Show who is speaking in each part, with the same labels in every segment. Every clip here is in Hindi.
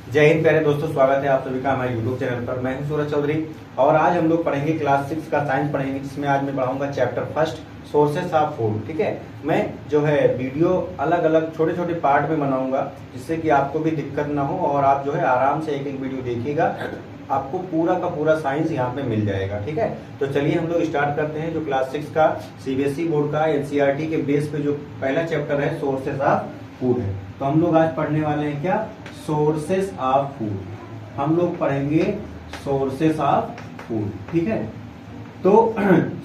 Speaker 1: जय हिंद प्यारे दोस्तों, स्वागत है आप सभी का हमारे यूट्यूब चैनल पर। मैं हूं सूरज चौधरी और आज हम लोग पढ़ेंगे क्लास 6 का साइंस पढ़ेंगे, जिसमें आज मैं पढ़ाऊंगा chapter first sources of food. ठीक है, मैं जो है वीडियो अलग अलग छोटे छोटे पार्ट में बनाऊंगा, जिससे कि आपको भी दिक्कत ना हो और आप जो है आराम से एक एक वीडियो देखिएगा, आपको पूरा का पूरा साइंस यहाँ पे मिल जाएगा। ठीक है, तो चलिए हम लोग स्टार्ट करते हैं। जो क्लास 6 का सीबीएसई बोर्ड का एनसीईआरटी के बेस पे जो पहला चैप्टर है सोर्सेस ऑफ फूड है। तो हम लोग आज पढ़ने वाले हैं क्या, सोर्सेस ऑफ फूड। हम लोग पढ़ेंगे सोर्सेस ऑफ फूड। ठीक है, तो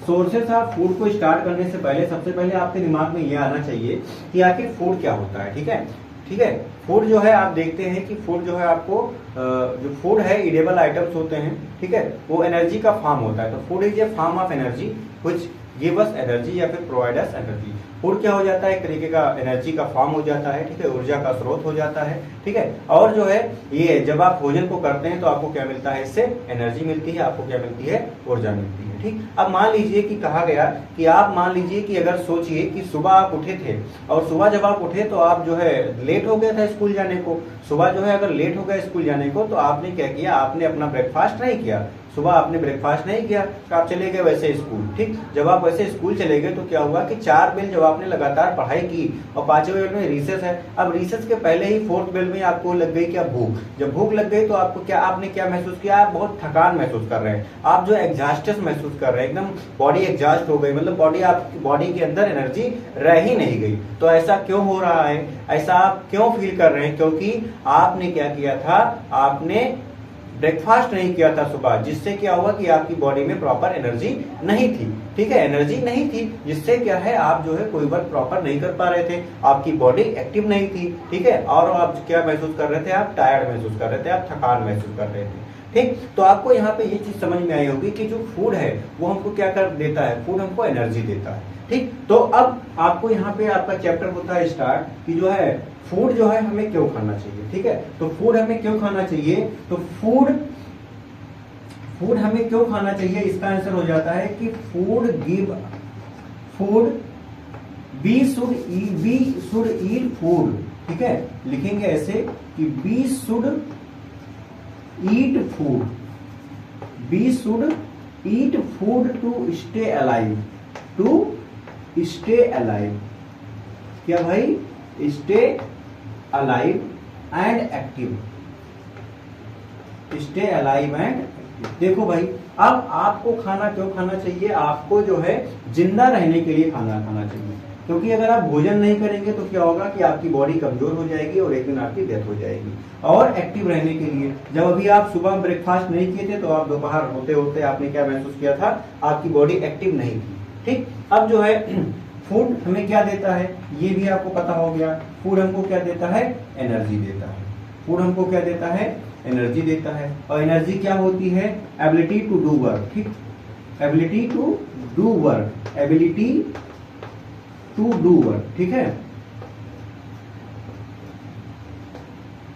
Speaker 1: सोर्सेस ऑफ फूड को स्टार्ट करने से पहले सबसे पहले आपके दिमाग में ये आना चाहिए कि आखिर फूड क्या होता है। ठीक है, ठीक है, फूड जो है आप देखते हैं कि फूड जो है आपको जो फूड है इडेबल आइटम्स होते हैं। ठीक है, वो एनर्जी का फॉर्म होता है। तो food is a form of energy which give us energy या फिर प्रोवाइड अस एनर्जी। फूड क्या हो जाता है, एक तरीके का एनर्जी का फॉर्म हो जाता है। ठीक है, ऊर्जा का स्रोत हो जाता है। ठीक है, और जो है ये जब आप भोजन को करते हैं तो आपको क्या मिलता है, इससे एनर्जी मिलती है, आपको क्या मिलती है, ऊर्जा मिलती है। ठीक, अब मान लीजिए कि कहा गया कि आप मान लीजिए कि अगर सोचिए कि सुबह आप उठे थे और सुबह जब आप उठे तो आप जो है लेट हो गया था स्कूल जाने को। सुबह जो है अगर लेट हो गया स्कूल जाने को तो आपने क्या किया, आपने अपना ब्रेकफास्ट नहीं किया। सुबह आपने ब्रेकफास्ट नहीं किया तो आप चले गए वैसे स्कूल। ठीक, जब आप वैसे स्कूल चले गए तो क्या हुआ कि 4 बेल जब आपने लगातार पढ़ाई की और 5वें बेल में रिसेस है, अब रिसेस के पहले ही 4th बेल में आपको लग गई क्या, भूख। जब भूख लग गई तो आपको क्या, आपने क्या महसूस किया, आप बहुत थकान महसूस कर रहे हैं, आप जो एग्जॉस्टेड महसूस कर रहे हैं, एकदम बॉडी एग्जॉस्ट हो गई, मतलब आपकी बॉडी के अंदर एनर्जी रह ही नहीं गई। तो ऐसा क्यों हो रहा है, ऐसा आप क्यों फील कर रहे हैं, क्योंकि आपने क्या किया था, आपने ब्रेकफास्ट नहीं किया था सुबह, जिससे क्या हुआ कि आपकी बॉडी में प्रॉपर एनर्जी नहीं थी। ठीक है, एनर्जी नहीं थी, जिससे क्या है आप जो है कोई वर्क प्रॉपर नहीं कर पा रहे थे, आपकी बॉडी एक्टिव नहीं थी। ठीक है, और आप क्या महसूस कर रहे थे, आप टायर्ड महसूस कर रहे थे, आप थकान महसूस कर रहे थे। ठीक, तो आपको यहाँ पे ये चीज समझ में आई होगी कि जो फूड है वो हमको क्या कर देता है, फूड हमको एनर्जी देता है। ठीक, तो अब आपको यहाँ पे आपका चैप्टर होता है स्टार्ट कि जो है फूड जो है हमें क्यों खाना चाहिए। ठीक है, तो फूड हमें क्यों खाना चाहिए, तो फूड हमें क्यों खाना चाहिए, इसका आंसर हो जाता है कि बी शुड ईट फूड। ठीक है, लिखेंगे ऐसे कि we should eat food to stay alive. क्या भाई, stay alive and active. Stay alive and, देखो भाई, अब आपको खाना क्यों खाना चाहिए, आपको जो है जिंदा रहने के लिए खाना खाना चाहिए। क्योंकि अगर आप भोजन नहीं करेंगे तो क्या होगा कि आपकी बॉडी कमजोर हो जाएगी और एक दिन आपकी डेथ हो जाएगी। और एक्टिव रहने के लिए, जब अभी आप सुबह ब्रेकफास्ट नहीं किए थे तो आप दोपहर होते होते आपने क्या महसूस किया था, आपकी बॉडी एक्टिव नहीं थी। ठीक, अब जो है फूड हमें क्या देता है, ये भी आपको पता हो गया। फूड हमको क्या देता है, एनर्जी देता है। फूड हमको क्या देता है, एनर्जी देता है। और एनर्जी क्या होती है, एबिलिटी टू डू वर्क। ठीक, एबिलिटी टू डू वर्क। ठीक है,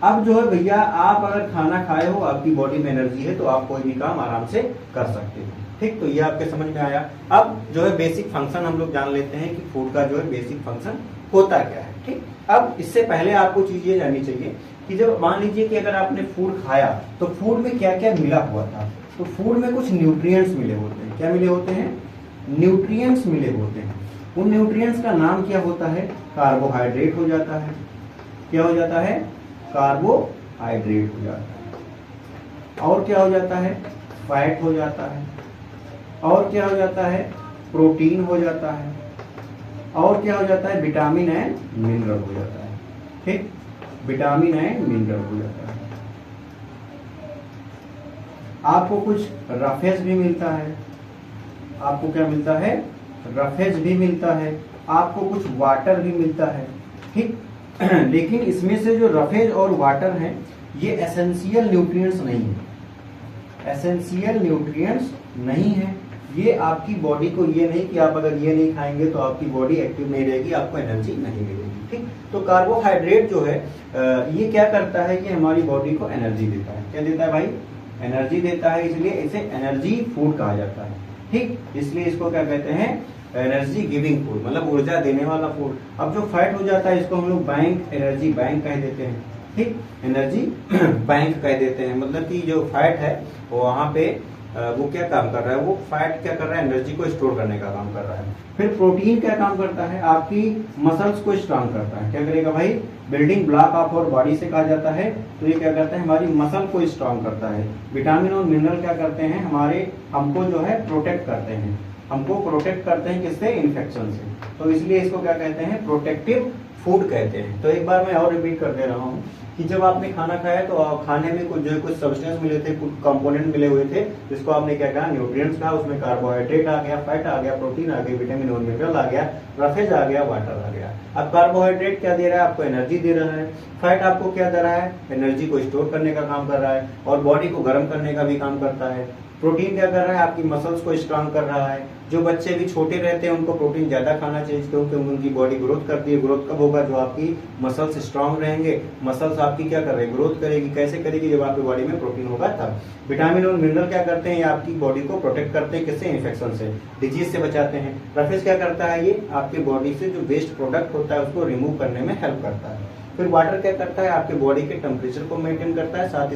Speaker 1: अब जो है भैया आप अगर खाना खाए हो, आपकी बॉडी में एनर्जी है तो आप कोई भी काम आराम से कर सकते हो। ठीक, तो ये आपके समझ में आया। अब जो है बेसिक फंक्शन हम लोग जान लेते हैं कि फूड का जो है बेसिक फंक्शन होता क्या है। ठीक, अब इससे पहले आपको चीज ये जाननी चाहिए कि जब मान लीजिए कि अगर आपने फूड खाया तो फूड में क्या क्या मिला हुआ था, तो फूड में कुछ न्यूट्रिएंट्स मिले होते हैं। क्या मिले होते हैं, न्यूट्रिएंट्स मिले होते हैं। उन न्यूट्रिएंट्स का नाम क्या होता है, कार्बोहाइड्रेट हो जाता है। क्या हो जाता है, कार्बोहाइड्रेट हो जाता है। और क्या हो जाता है, फैट हो जाता है। और क्या हो जाता है, प्रोटीन हो जाता है। और क्या हो जाता है, विटामिन एंड मिनरल हो जाता है। ठीक, विटामिन एंड मिनरल हो जाता है। आपको कुछ रफेज भी मिलता है। आपको क्या मिलता है, रफेज भी मिलता है। आपको कुछ वाटर भी मिलता है। ठीक, लेकिन इसमें से जो रफेज और वाटर हैं ये एसेंशियल न्यूट्रिएंट्स नहीं है। एसेंशियल न्यूट्रिएंट्स नहीं है। ये आपकी बॉडी को, ये नहीं कि आप अगर ये नहीं खाएंगे तो आपकी बॉडी एक्टिव नहीं रहेगी, आपको एनर्जी नहीं मिलेगी। ठीक, तो कार्बोहाइड्रेट जो है ये क्या करता है, ये हमारी बॉडी को एनर्जी देता है। क्या देता है भाई, एनर्जी देता है, इसलिए इसे एनर्जी फूड कहा जाता है। ठीक, इसलिए इसको क्या कहते हैं, एनर्जी गिविंग फूड, मतलब ऊर्जा देने वाला फूड। अब जो फैट हो जाता है इसको हम लोग बैंक, एनर्जी बैंक कह देते हैं। ठीक, एनर्जी बैंक कह देते हैं, मतलब कि जो फैट है वो वहाँ पे वो क्या काम कर रहा है, वो फैट क्या कर रहा है, एनर्जी को स्टोर करने का काम कर रहा है। फिर प्रोटीन क्या काम करता है, आपकी मसल्स को स्ट्रांग करता है। क्या करेगा भाई, बिल्डिंग ब्लॉक ऑफ और बॉडी से कहा जाता है, तो ये क्या करता है, हमारी मसल को स्ट्रांग करता है। विटामिन और मिनरल क्या करते हैं, हमारे हमको जो है प्रोटेक्ट करते हैं, हमको प्रोटेक्ट करते हैं किससे, इन्फेक्शन से। तो इसलिए इसको क्या कहते हैं, प्रोटेक्टिव फूड कहते हैं। तो एक बार मैं और रिपीट कर दे रहा हूँ कि जब आपने खाना खाया तो खाने में कुछ जो है कुछ सब्सटेंस मिले थे, कुछ कंपोनेंट मिले हुए थे, जिसको आपने क्या कहा, न्यूट्रिएंट्स कहा। उसमें कार्बोहाइड्रेट आ गया, फैट आ गया, प्रोटीन आ गया, विटामिन और मिनरल आ गया, रफेज आ गया, वाटर आ गया। अब कार्बोहाइड्रेट क्या दे रहा है, आपको एनर्जी दे रहा है। फैट आपको क्या दे रहा है, एनर्जी को स्टोर करने का काम कर रहा है और बॉडी को गर्म करने का भी काम करता है। प्रोटीन क्या कर रहा है, आपकी मसल्स को स्ट्रांग कर रहा है। जो बच्चे भी छोटे रहते हैं उनको प्रोटीन ज्यादा खाना चाहिए, क्योंकि उनकी बॉडी ग्रोथ करती है। ग्रोथ कब होगा, जो आपकी मसल्स स्ट्रांग रहेंगे। मसल्स आपकी क्या कर रहे हैं, ग्रोथ करेगी। कैसे करेगी, जब आपकी बॉडी में प्रोटीन होगा तब। विटामिन और मिनरल क्या करते हैं, ये आपकी बॉडी को प्रोटेक्ट करते हैं, किससे, इन्फेक्शन से, डिजीज से बचाते हैं। रफेज क्या करता है, ये आपकी बॉडी से जो वेस्ट प्रोडक्ट होता है उसको रिमूव करने में हेल्प करता है। फिर वाटर क्या करता है, आपके बॉडी के टेम्परेचर को मेंटेन करता है, साथ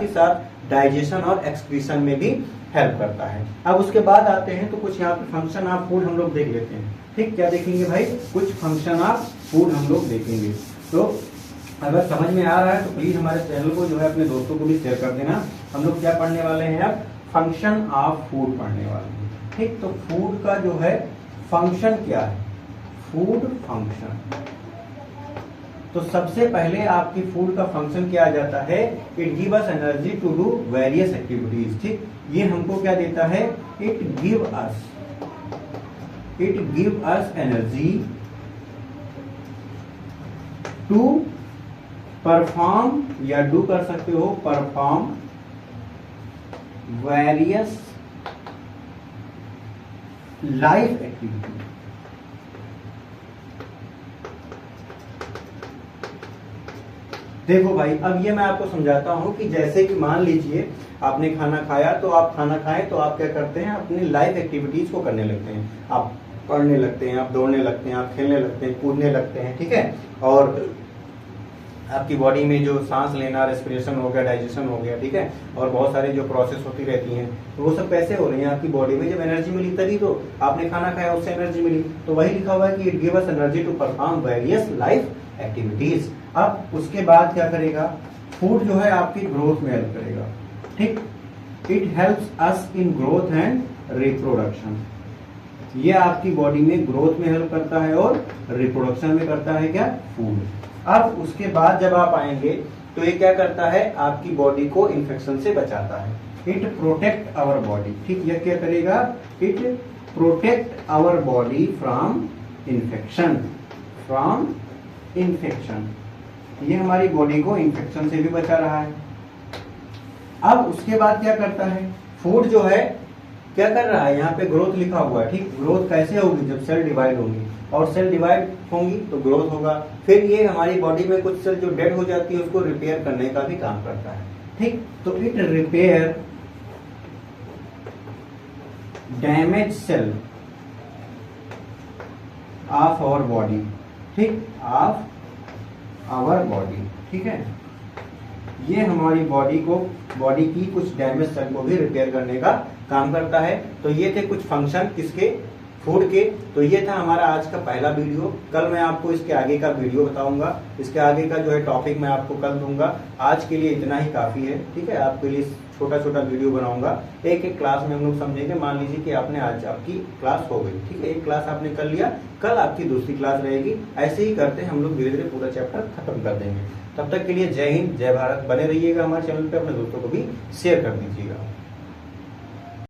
Speaker 1: ही साथ डाइजेशन और एक्सक्रीशन में भी हेल्प करता है। अब उसके बाद आते हैं तो कुछ यहाँ पे फंक्शन ऑफ फूड हम लोग देख लेते हैं। ठीक, क्या देखेंगे भाई, कुछ फंक्शन ऑफ फूड हम लोग देखेंगे। तो अगर समझ में आ रहा है तो प्लीज हमारे चैनल को जो है अपने दोस्तों को भी शेयर कर देना। हम लोग क्या पढ़ने वाले हैं, अब फंक्शन ऑफ फूड पढ़ने वाले हैं। ठीक, तो फूड का जो है फंक्शन क्या है, फूड फंक्शन। तो सबसे पहले आपकी फूड का फंक्शन क्या आ जाता है, it give us energy to do various activities. ठीक, ये हमको क्या देता है, it give us energy to perform, या डू कर सकते हो, परफॉर्म वेरियस लाइफ एक्टिविटी। देखो भाई, अब ये मैं आपको समझाता हूं कि जैसे कि मान लीजिए आपने खाना खाया, तो आप खाना खाएं तो आप क्या करते हैं, अपनी लाइफ एक्टिविटीज को करने लगते हैं। आप पढ़ने लगते हैं, आप दौड़ने लगते हैं, आप खेलने लगते हैं, कूदने लगते हैं। ठीक है, और आपकी बॉडी में जो सांस लेना, रेस्पिरेशन हो गया, डाइजेशन हो गया, ठीक है, और बहुत सारी जो प्रोसेस होती रहती हैं, तो वो सब कैसे हो रही हैं आपकी बॉडी में, जब एनर्जी मिली तभी तो आपने खाना खाया, उससे एनर्जी मिली। तो वही लिखा हुआ है कि it give us energy to perform various life activities. अब उसके बाद क्या करेगा, फूड जो है आपकी ग्रोथ में हेल्प करेगा। ठीक, it helps us in growth and reproduction. ये आपकी बॉडी में ग्रोथ में हेल्प करता है और रिप्रोडक्शन में करता है क्या, फूड। अब उसके बाद जब आप आएंगे तो ये क्या करता है, आपकी बॉडी को इन्फेक्शन से बचाता है। It protect our body. ठीक, यह क्या करेगा, it protect our body from infection, ये हमारी बॉडी को इन्फेक्शन से भी बचा रहा है। अब उसके बाद क्या करता है, फूड जो है क्या कर रहा है, यहाँ पे ग्रोथ लिखा हुआ है। ठीक, ग्रोथ कैसे होगी, जब सेल डिवाइड होंगी, और सेल डिवाइड होंगी तो ग्रोथ होगा। फिर ये हमारी बॉडी में कुछ सेल जो डेड हो जाती है उसको रिपेयर करने का भी काम करता है। ठीक, तो it repair damage cell of our body. ठीक, ऑफ आवर बॉडी। ठीक है, ये हमारी बॉडी की कुछ डैमेज सेल को भी रिपेयर करने का काम करता है। तो ये थे कुछ फंक्शन किसके, फूड के। तो ये था हमारा आज का पहला वीडियो। कल मैं आपको इसके आगे का वीडियो बताऊंगा, इसके आगे का जो है टॉपिक मैं आपको कल दूंगा। आज के लिए इतना ही काफी है। ठीक है, आपके लिए छोटा छोटा वीडियो बनाऊंगा, एक एक क्लास में हम लोग समझेंगे। मान लीजिए कि आपने आज आपकी क्लास हो गई, ठीक है, एक क्लास आपने कर लिया, कल आपकी दूसरी क्लास रहेगी। ऐसे ही करते हम लोग धीरे धीरे पूरा चैप्टर खत्म कर देंगे। तब तक के लिए जय हिंद, जय भारत। बने रहिएगा हमारे चैनल पे, अपने दोस्तों को भी शेयर कर दीजिएगा।